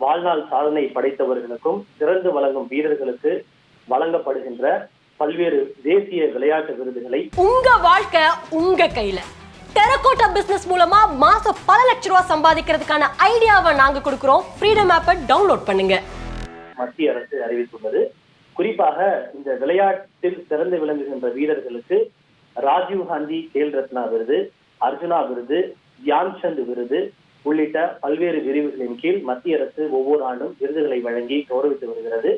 வாழ்நாள் சாதனை படைத்தவர்களுக்கும் சிறந்து வழங்கும் வீரர்களுக்கு வழங்கப்படுகின்ற பல்வேறு தேசிய விளையாட்டு விருதுகளை உங்க வாழ்க்கை உங்க கையில டெரகோட்டா பிசினஸ் மூலமா மாசம் பல லட்சம் ரூபாய் சம்பாதிக்கிறதுக்கான ஐடியாவை நாங்க கொடுக்கிறோம். ஃப்ரீடம் ஆப்பை டவுன்லோட் பண்ணுங்க. மத்திய அரசு அறிவித்துள்ளது. குறிப்பாக இந்த விளையாட்டில் சிறந்து விளங்குகின்ற வீரர்களுக்கு ராஜீவ் காந்தி கேல் ரத்னா விருது, அர்ஜுனா விருது, தியான்சந்த் விருது உள்ளிட்ட பல்வேறு விருதுகளின் கீழ் மத்திய அரசு ஒவ்வொரு ஆண்டும் விருதுகளை வழங்கி கௌரவித்து வருகிறது.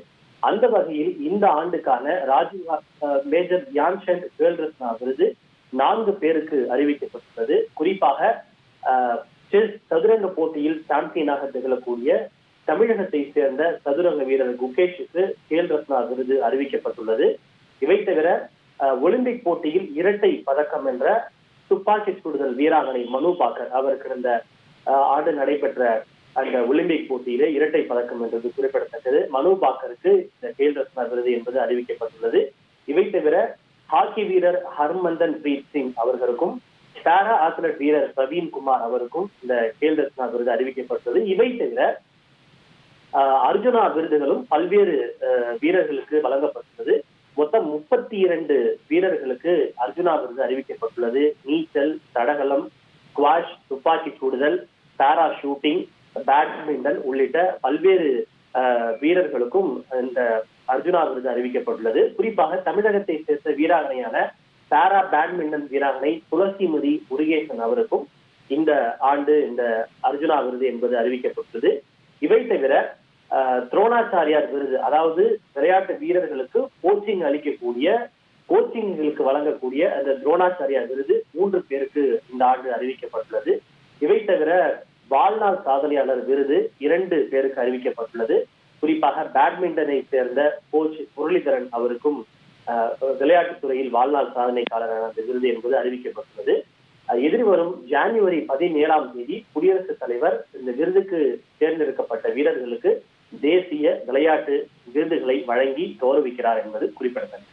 அந்த வகையில் இந்த ஆண்டுக்கான ராஜீவ் மேஜர் தியான்சந்த் கேல் ரத்னா விருது 4 பேருக்கு அறிவிக்கப்பட்டுள்ளது. குறிப்பாக செஸ் சதுரங்க போட்டியில் சாம்பியனாக திகழக்கூடிய தமிழகத்தை சேர்ந்த சதுரங்க வீரர் குகேஷுக்கு கேல் ரத்னா விருது அறிவிக்கப்பட்டுள்ளது. இவை தவிர ஒலிம்பிக் போட்டியில் இரட்டை பதக்கம் என்ற துப்பாக்கி சுடுதல் வீராங்கனை மனு பாக்கர், அவர் கடந்த ஆண்டு நடைபெற்ற அந்த ஒலிம்பிக் போட்டியிலே இரட்டை பதக்கம் என்றது குறிப்பிடத்தக்கது. மனு பாக்கருக்கு இந்த கேல் ரத்னா விருது என்பது அறிவிக்கப்பட்டுள்ளது. இவை தவிர ஹாக்கி வீரர் ஹர்மந்தன் பிரீத் சிங் அவர்களுக்கும் பாரா அத்லட் வீரர் பிரவீன் குமார் அவருக்கும் இந்த கேல் ரத்னா விருது அறிவிக்கப்பட்டுள்ளது. இவை தவிர அர்ஜுனா விருதுகளும் பல்வேறு வீரர்களுக்கு வழங்கப்பட்டுள்ளது. மொத்தம் 32 வீரர்களுக்கு அர்ஜுனா விருது அறிவிக்கப்பட்டுள்ளது. நீச்சல், தடகளம், ஸ்குவாஷ், துப்பாக்கி சூடுதல், பாரா ஷூட்டிங், பேட்மிண்டன் உள்ளிட்ட பல்வேறு வீரர்களுக்கும் இந்த அர்ஜுனா விருது அறிவிக்கப்பட்டுள்ளது. குறிப்பாக தமிழகத்தை சேர்ந்த வீராங்கனையான பாரா பேட்மிண்டன் வீராங்கனை துளசிமதி முருகேசன் அவருக்கும் இந்த ஆண்டு இந்த அர்ஜுனா விருது என்பது அறிவிக்கப்பட்டுள்ளது. இவை தவிர துரோணாச்சாரியார் விருது, அதாவது விளையாட்டு வீரர்களுக்கு கோச்சிங் அளிக்கக்கூடிய கோச்சிங்களுக்கு வழங்கக்கூடிய அந்த துரோணாச்சாரியார் விருது 3 பேருக்கு இந்த ஆண்டு அறிவிக்கப்பட்டுள்ளது. இவை தவிர வாழ்நாள் சாதனையாளர் விருது 2 பேருக்கு அறிவிக்கப்பட்டுள்ளது. குறிப்பாக பேட்மிண்டனை சேர்ந்த கோச் முரளிதரன் அவருக்கும் விளையாட்டுத்துறையில் வாழ்நாள் சாதனைக்காரரான அந்த விருது என்பது அறிவிக்கப்பட்டுள்ளது. எதிர்வரும் ஜனவரி 17ஆம் தேதி குடியரசுத் தலைவர் இந்த விருதுக்கு தேர்ந்தெடுக்கப்பட்ட வீரர்களுக்கு தேசிய விளையாட்டு விருதுகளை வழங்கி கௌரவிக்கிறார் என்பது குறிப்பிடத்தக்கது.